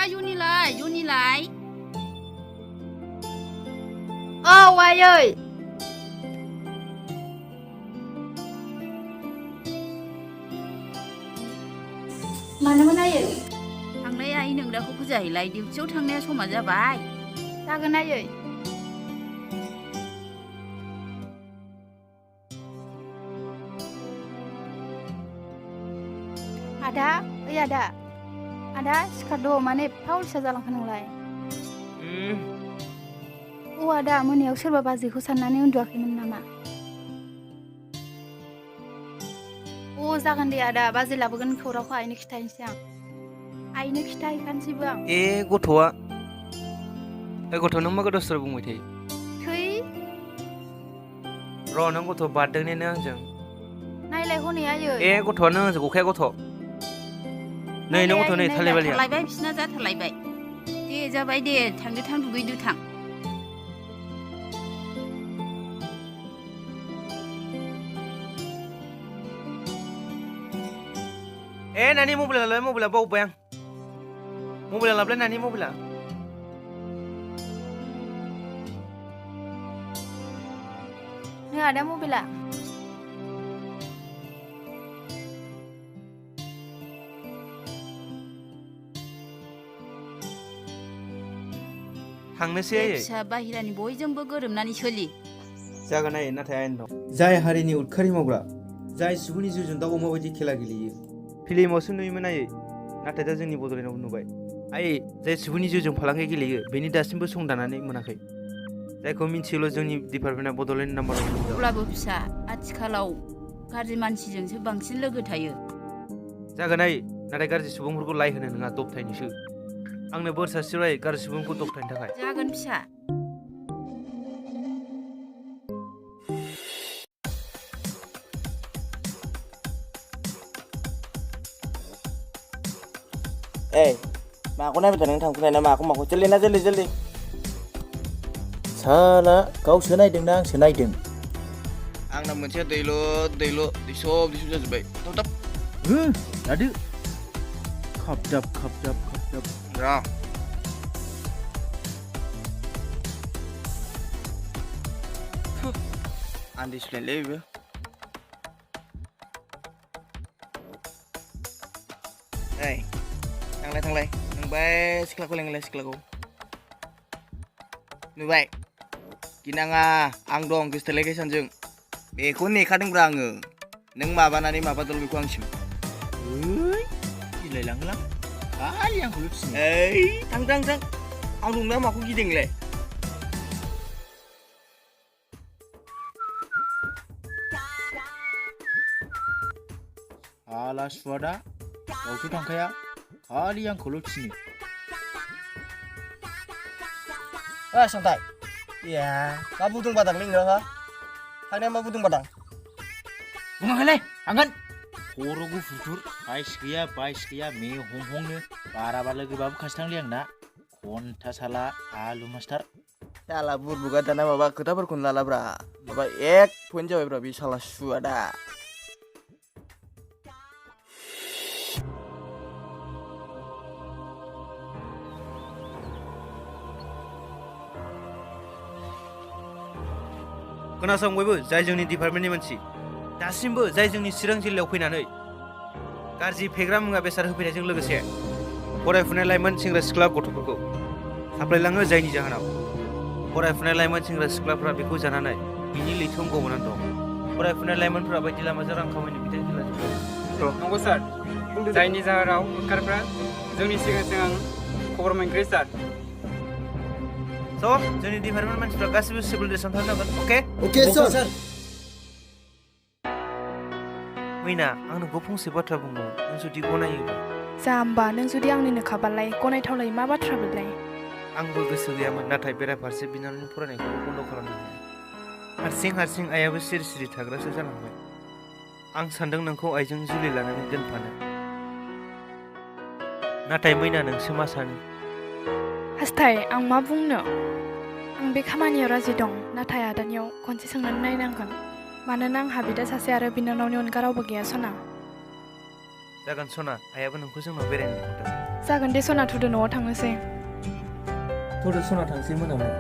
Yuniलाय आइ ơi मानोमोन आयै थांनाय आइ नोंदाखौ फुजाहैलाय डिउटियाव थांनाया समा जाबाय जागोन आयै आदा सिखारद' माने एफा अलसिया जालांखो नोंलाय आदा मोनायाव सोरबा बाजैखौ साननानै उन्दुआखैमोन नामा जागोन दे आदा बाजै लाबोगोन खौरांखौ आइनो खिथाहैनोसै आं आइनो खिथाहैखानोसैबो आं गथ'आ गथ' नों मा गोदाव सोराव बुंबाय थायो थै र' नों गथ' बारदों ने आंजों नायलाय हनै आयै गथ'आ नों आंजों गखाया गथ' नै नों गथ' नै थालायबाय थालायबाय बिसिना जाथारलायबाय दे जाबाय दे थांदो थां दुगैदो थां नानि मबाइला बावबाय आं मबाइला लाबलाय नानि मबाइला नै आदा मबाइला थांनोसै फिसा बाहेरानि बयजोंबो गोरोबनानै सोलि जागोन नाथाय आयेन दं जाय हारिनि उदखारि मावग्रा जाय सुबुंनि जिउजों दाउ अमा बायदि खेला गेलेयो फिल्मावसो नुयोमोन नाथाय दा जोंनि बड'लेण्डआव नुबाय जाय सुबुंनि जिउजों फालांगि गेलेयो बेनि दासिमबो सं दानानै मोनाखै जायखौ मिन्थियोल' जोंनि डिपार्टमेन्टआ बड'लेण्ड नाम्बार अब्लाबो फिसा आथिखालाव गाज्रि मानसिजोंसो बांसिन लोगो थायो जागोन नाथाय गाज्रि सुबुंफोरखौ लाय होनो नङा दबथायनोसो आंनो बोर सारस्रिबाय गाज्रि सुबुंखौ दबथायनो थाखाय जागोन फिसा माखौ नायबाय थादों थांफिननाय ना माखौ जल्दि साला गावसो नायदोंना आंसो नायदों आंना मोनसे दैल' दिसब जाजोब्बाय थाब लादो खाबजाब र' आन्दिसुलायलै बेबो थांलाय नोंबाय सिख्लाखौ लेंलाय सिख्लाखौ नुबाय गिनाङा आं दं गोसोथोलायखाय सानजों बेखौ नेखादोंब्रा आङो नों माबानानै माबादल बेखौ आंसिम गिलायलाङोलां खालि आंखौल' फिसिनो थां आं दंना माखौ गिदिंलाय हाला सुवादा गावथ' थांखाया खालि आंखौल' थिनो संथाय मा बुदों बादांलै नोंहा थांनाया मा बुदों बादां बुङाखैलै थांगोन खर' गुफुर बाइस गैया मे हमनो बाराबा लोगोबाबो खासिथांलै आंना घन्टा साला आलु मास्टार साला बुरबुगा दाना माबा खोथाफोरखौनो लालाब्रा माबा एक पइन्ट जाबायब्रा बे साला सुवादा खोनासं बयबो जाय जोंनि डिपार्टमेन्टनि मानसि दासिमबो जाय जोंनि चिरां जिल्लायाव फैनानै गाज्रि फेग्रा मुवा बेसाद होफैनायजों लोगोसे फरायफुनाय लाइमोन सेंग्रा सिख्ला गथ'फोरखौ साप्लायलाङो जायनि जाहोनाव फरायफुनाय लाइमोन सेंग्रा सिख्लाफ्रा बेखौ जानानै बिनि लैथोआव गबनानै दं फरायफुनाय लाइमोनफोरा बायदि लामाजों रां खामायनो बिथाय होलाजोबबाय नंगौ सार जायनि जाहोनाव उदखारिफ्रा जोंनि सिगां खबर मोनग्रोयो सार जोंनि डिपार्टमेन्ट मानसिफ्रा गासिबो सिभिल ड्रेसाव थांनांगोन अके सार मैना आं नोंखौ फंसे बाथ्रा बुंदोंमोन नों जुदि गनायोबा जाम्बा नों जुदि आंनिनो खाबालाय गनायथावलाय मा बाथ्रा बेलाय आंबो गोसो गैयामोन नाथाय बेराफारसे बिनानावनि फरायनायखौ बन्द खालामनो हारसिं आइयाबो सिरि थाग्रासो जालांबाय आं सानदों नोंखौ आइजों जुलि लानानै दोनफानो नाथाय मैना नोंसो मा सानो हास्थाय आं मा बुंनो आं बे खामानियाव राजि दं नाथाय आदानियाव खनसे सोंनानै नायनांगोन मानोना आंहा बिदा सासे आरो बिनानावनि अनगा रावबो गैया सना जागोन सना आइयाबो नोंखौ जोंनाव बेरायनो लिंहरदों जागोन दे सना थुदो न'आव थांनोसै थ'दो सना थांसै मोनाबाय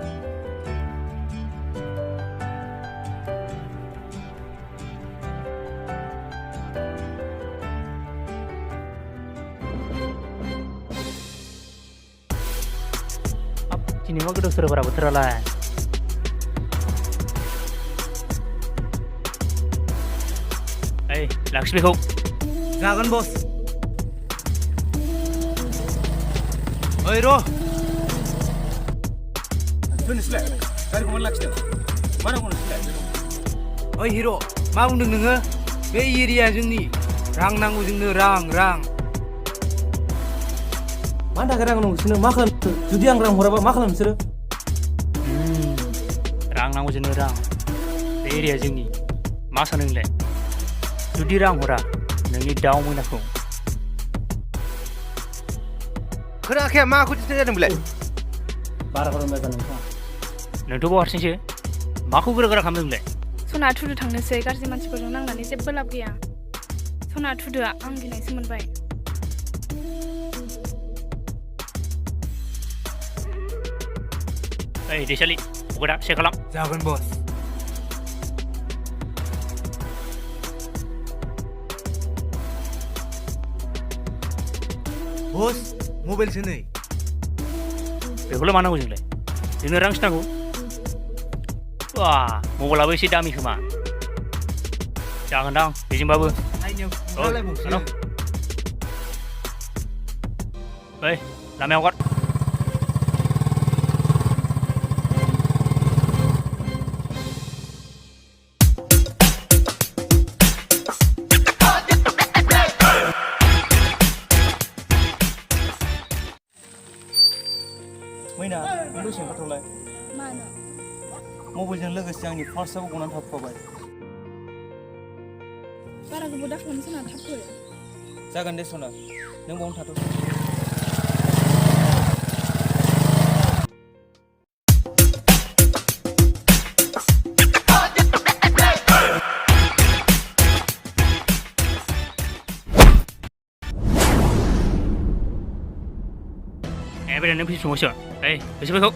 दिनै मा गोदाव सोरावबारा बोथोरालाय ओइ लाखिस बेखौ जागोन बस ओइ र' नोंसोरलाय गारिखौ मानो लाखिदों मा नांगौ नोंसोरलाय ओइ हिर' मा बुंदों नोङो बे एरिया जोंनि रां नांगौ जोंनो रां मानि थाखाय रां नांगौ नोंसोरनो मा खालामनो जुदि आं रां हराबा मा खालामो नोंसोरो रां नांगौ जोंनो रां बे एरिया जोंनि मा सानो नोंलाय जुदि रां हरा नोंनि दाउ मैनाखौ खोनाखाया माखौ दिन्थिनाय जादों बेलाय बारा गरम जादों नोंथाङा नोंथ' बाव हारसिंसो माखौ गोरा गोरा खालामदों नोंलाय सना थुदो थांनोसै गाज्रि मानसिफोरजों नांनानै जेबो लाब गैया सना थुदो आं गिनायसो मोनबाय ओइ दैसालि पकेटआ चेक खालाम जागोन बस बस मबाइलसो नै बेखौलाय मा नांगौ जोंलाय जोंनो रांसो नांगौ बा मबाइलाबो एसे दामि खोमा जागोनदां बेजोंबाबो नायनायाव ओइ लामायाव हगार मैना नों दसे ओंखारथ'लाय मानो मबाइलजों लोगोसे आंनि पार्सआबो गनानै थाबोफाबाय बारा गोबाव दाखालाम सना थाब फै जागोन दे सना नों बावनो थाथ' बे नों फैसा सङोसो ओइ फैसा बेखौ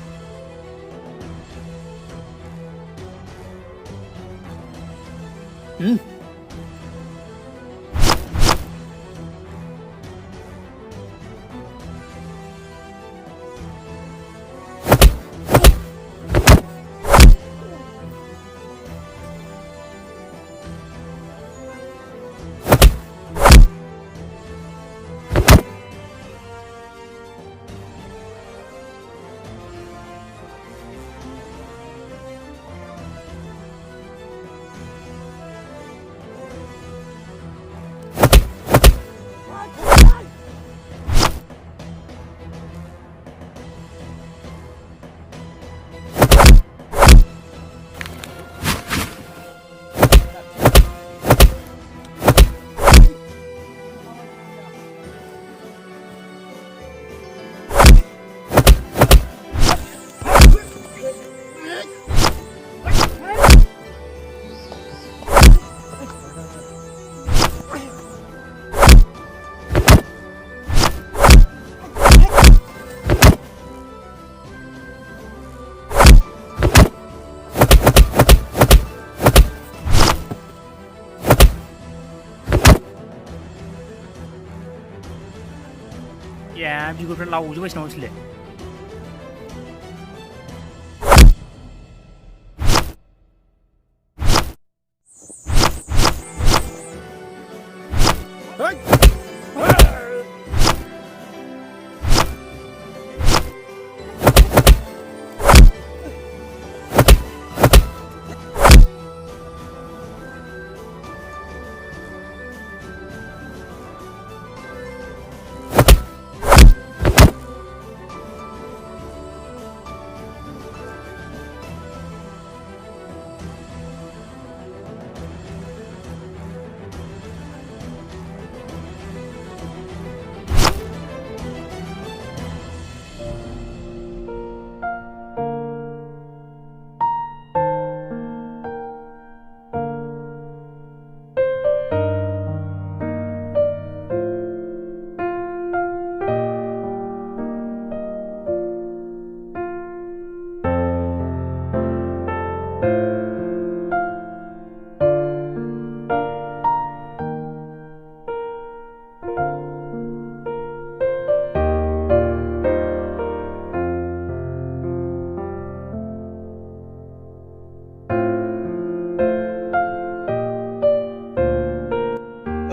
बिगुरफ्रा लावजोबबायसो नामा नोंसोरलाय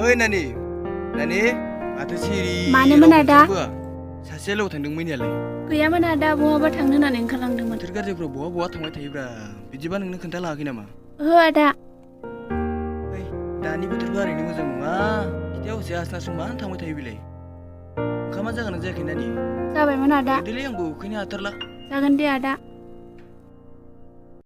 ओइ नानि माथो सिरि मानोमोन आदा? सासे लोगो थांदों मैयालाय गैयामोन आदा बहाबा थांनो होननानै ओंखारलांदोंमोन। बोथोर गाज्रिफ्राव बहा थांबाय थायोब्रा बिदिबा नोंनो खोन्थालाङाखै नामा? ओहो आदा। ओइ दानि बोथोरबा ओरैनो मोजां नङा खिथायाव हसे आसनासो मानो थांबाय थायो बेलाय ओंखामा जागोन ना जायाखै नानि? जाबायमोन आदा। देलै आंबो उखैनो हाथारला। जागोन दे आदा।